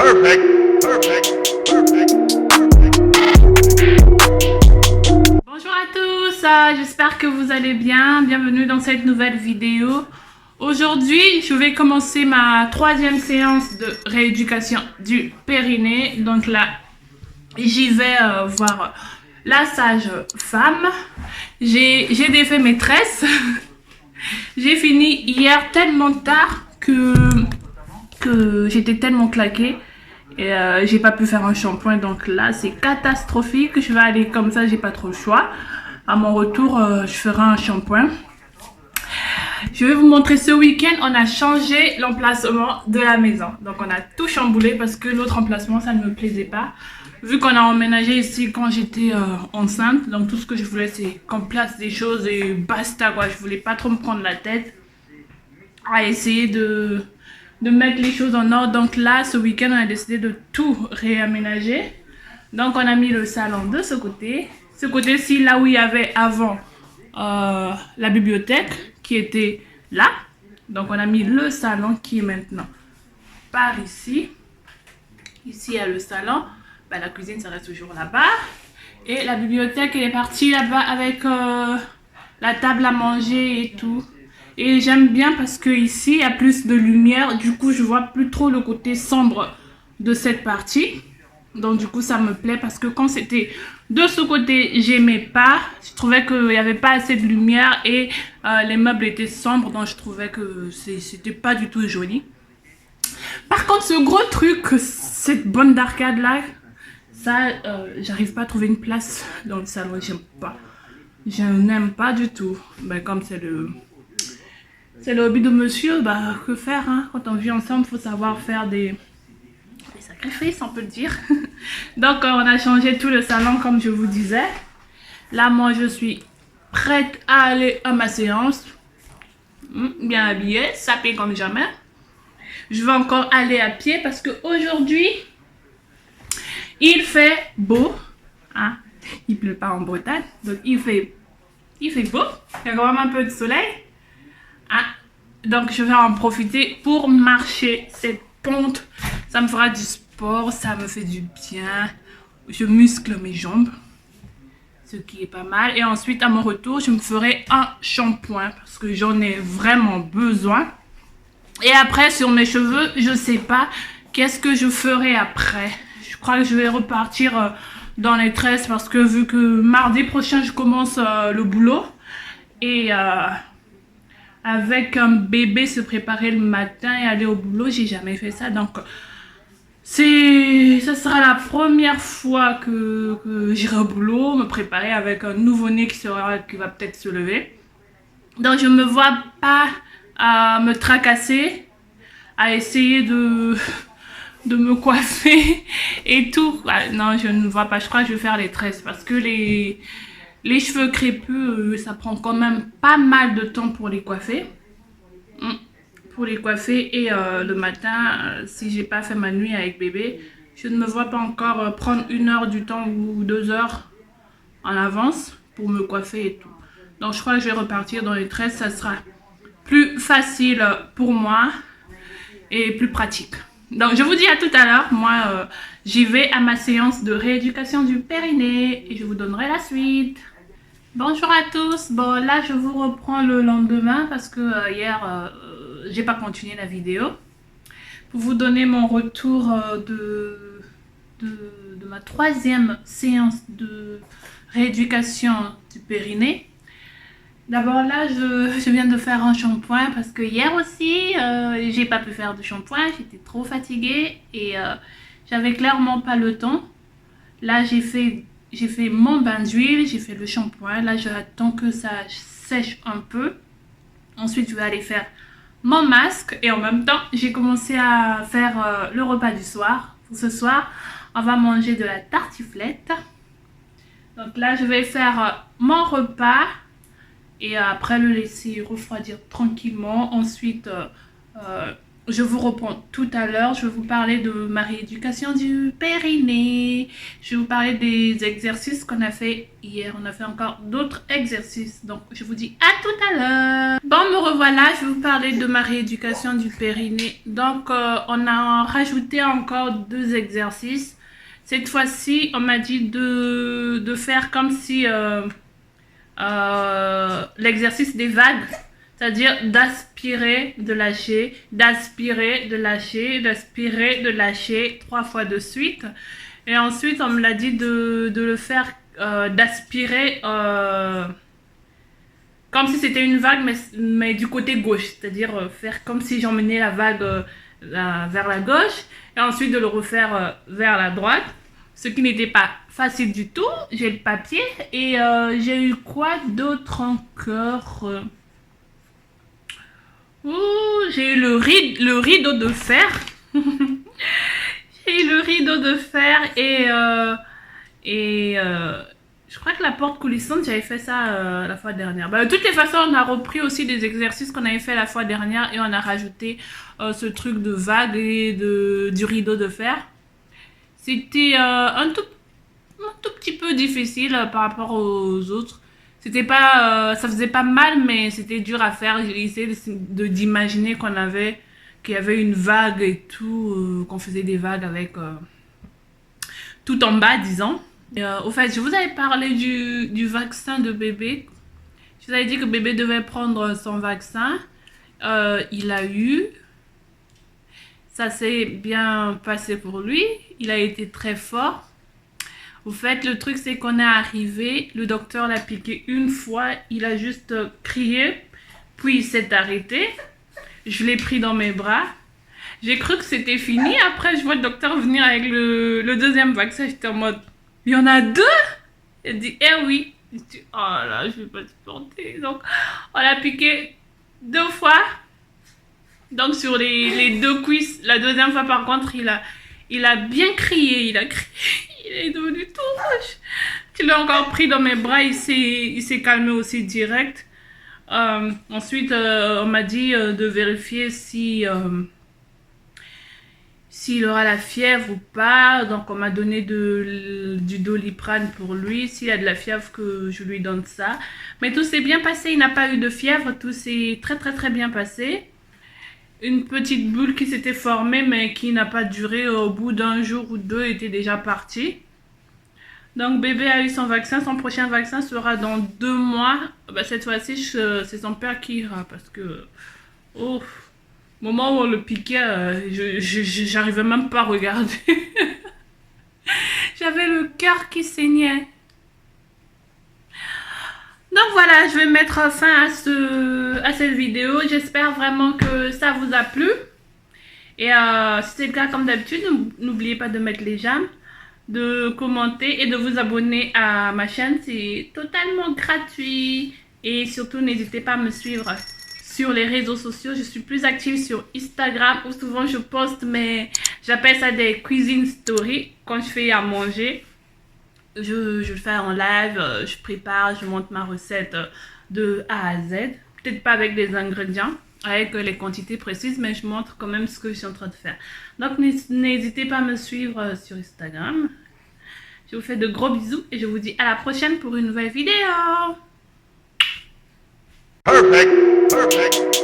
Perfect, perfect, perfect, Bonjour à tous, j'espère que vous allez bien. Bienvenue dans cette nouvelle vidéo. Aujourd'hui, je vais commencer ma troisième séance de rééducation du périnée. Donc là, j'y vais voir la sage-femme. J'ai défait mes tresses. J'ai fini hier tellement tard que j'étais tellement claquée. Et j'ai pas pu faire un shampoing, donc là c'est catastrophique. Je vais aller comme ça, j'ai pas trop le choix. À mon retour, je ferai un shampoing. Je vais vous montrer ce week-end, on a changé l'emplacement de la maison. Donc on a tout chamboulé parce que l'autre emplacement ça ne me plaisait pas. Vu qu'on a emménagé ici quand j'étais enceinte, donc tout ce que je voulais c'est qu'on place des choses et basta quoi. Je voulais pas trop me prendre la tête à essayer de mettre les choses en ordre. Donc là, ce week-end, on a décidé de tout réaménager. Donc on a mis le salon de ce côté. Ce côté-ci, là où il y avait avant la bibliothèque, qui était là. Donc on a mis le salon qui est maintenant par ici. Ici, il y a le salon. Bah, la cuisine, ça reste toujours là-bas. Et la bibliothèque, elle est partie là-bas avec la table à manger et tout. Et j'aime bien parce que ici il y a plus de lumière, du coup je vois plus trop le côté sombre de cette partie. Donc du coup ça me plaît parce que quand c'était de ce côté j'aimais pas, je trouvais qu'il n'y avait pas assez de lumière et les meubles étaient sombres, donc je trouvais que c'était pas du tout joli. Par contre ce gros truc, cette bande d'arcade là, ça j'arrive pas à trouver une place dans le salon, j'aime pas. Je n'aime pas du tout, ben, comme c'est le hobby de monsieur, bah que faire hein? Quand on vit ensemble, il faut savoir faire des sacrifices, on peut le dire. Donc on a changé tout le salon comme je vous disais. Là moi je suis prête à aller à ma séance. Bien habillée, sapée comme jamais. Je vais encore aller à pied parce que aujourd'hui il fait beau. Hein? Il pleut pas en Bretagne, donc il fait beau. Il y a quand même un peu de soleil. Ah, donc je vais en profiter pour marcher cette pente. Ça me fera du sport, ça me fait du bien. Je muscle mes jambes, ce qui est pas mal. Et ensuite à mon retour, je me ferai un shampoing parce que j'en ai vraiment besoin. Et après sur mes cheveux, je sais pas qu'est-ce que je ferai après. Je crois que je vais repartir dans les tresses parce que vu que mardi prochain je commence le boulot et avec un bébé se préparer le matin et aller au boulot, j'ai jamais fait ça, donc ça sera la première fois que j'irai au boulot, me préparer avec un nouveau-né qui va peut-être se lever. Donc je me vois pas à me tracasser, à essayer de me coiffer et tout. Non, je ne me vois pas, je crois que je vais faire les tresses parce que les cheveux crépus, ça prend quand même pas mal de temps pour les coiffer. Et le matin, si j'ai pas fait ma nuit avec bébé, je ne me vois pas encore prendre 1 heure du temps ou 2 heures en avance pour me coiffer et tout. Donc je crois que je vais repartir dans les tresses, ça sera plus facile pour moi et plus pratique. Donc je vous dis à tout à l'heure, moi j'y vais à ma séance de rééducation du périnée et je vous donnerai la suite. Bonjour à tous, bon là je vous reprends le lendemain parce que hier j'ai pas continué la vidéo. Pour vous donner mon retour de ma troisième séance de rééducation du périnée. D'abord là je viens de faire un shampoing parce que hier aussi j'ai pas pu faire de shampoing, j'étais trop fatiguée et j'avais clairement pas le temps. Là j'ai fait mon bain d'huile, j'ai fait le shampoing. Là, j'attends que ça sèche un peu. Ensuite, je vais aller faire mon masque. Et en même temps, j'ai commencé à faire le repas du soir. Pour ce soir, on va manger de la tartiflette. Donc là, je vais faire mon repas. Et après, le laisser refroidir tranquillement. Ensuite, je vous reprends tout à l'heure. Je vais vous parler de ma rééducation du périnée. Je vais vous parler des exercices qu'on a fait hier. On a fait encore d'autres exercices. Donc, je vous dis à tout à l'heure. Bon, me revoilà. Je vais vous parler de ma rééducation du périnée. Donc, on a rajouté encore 2 exercices. Cette fois-ci, on m'a dit de faire comme si l'exercice des vagues. C'est-à-dire d'aspirer, de lâcher, d'aspirer, de lâcher, d'aspirer, de lâcher 3 fois de suite. Et ensuite, on me l'a dit de le faire, d'aspirer comme si c'était une vague, mais du côté gauche. C'est-à-dire faire comme si j'emmenais la vague vers la gauche. Et ensuite de le refaire vers la droite. Ce qui n'était pas facile du tout. J'ai le papier. Et j'ai eu quoi d'autre encore j'ai eu le rideau de fer. J'ai eu le rideau de fer et je crois que la porte coulissante, j'avais fait ça la fois dernière. Bah, de toutes les façons, on a repris aussi des exercices qu'on avait fait la fois dernière et on a rajouté ce truc de vague et du rideau de fer. C'était un tout petit peu difficile par rapport aux autres. C'était pas, ça faisait pas mal, mais c'était dur à faire. J'ai essayé d'imaginer qu'il y avait une vague et tout, qu'on faisait des vagues avec tout en bas, disons. Au fait, je vous avais parlé du vaccin de bébé. Je vous avais dit que bébé devait prendre son vaccin. Il a eu. Ça s'est bien passé pour lui. Il a été très fort. Au fait, le truc, c'est qu'on est arrivé, le docteur l'a piqué une fois, il a juste crié, puis il s'est arrêté. Je l'ai pris dans mes bras. J'ai cru que c'était fini. Après, je vois le docteur venir avec le deuxième vaccin. J'étais en mode, il y en a 2? Il dit, eh oui. Je dis, oh là, je vais pas supporter. Donc, on l'a piqué 2 fois. Donc, sur les 2 cuisses. La deuxième fois, par contre, il a bien crié. Il a crié. Il est devenu tout rouge. Je l'ai encore pris dans mes bras. Il s'est calmé aussi direct. Ensuite, on m'a dit de vérifier s'il aura la fièvre ou pas. Donc, on m'a donné du Doliprane pour lui. S'il a de la fièvre, que je lui donne ça. Mais tout s'est bien passé. Il n'a pas eu de fièvre. Tout s'est très, très, très bien passé. Une petite bulle qui s'était formée, mais qui n'a pas duré. Au bout d'1 jour ou 2, était déjà parti. Donc, bébé a eu son vaccin. Son prochain vaccin sera dans 2 mois. Bah, cette fois-ci, c'est son père qui ira. Parce que, au moment où on le piquait, j'arrivais même pas à regarder. J'avais le cœur qui saignait. Donc voilà, je vais mettre fin à cette vidéo. J'espère vraiment que ça vous a plu. Et si c'est le cas, comme d'habitude, n'oubliez pas de mettre les j'aime, de commenter et de vous abonner à ma chaîne. C'est totalement gratuit. Et surtout, n'hésitez pas à me suivre sur les réseaux sociaux. Je suis plus active sur Instagram où souvent je poste j'appelle ça des cuisine stories quand je fais à manger. Je le fais en live, je prépare, je monte ma recette de A à Z. Peut-être pas avec des ingrédients, avec les quantités précises, mais je montre quand même ce que je suis en train de faire. Donc n'hésitez pas à me suivre sur Instagram. Je vous fais de gros bisous et je vous dis à la prochaine pour une nouvelle vidéo. Perfect. Perfect.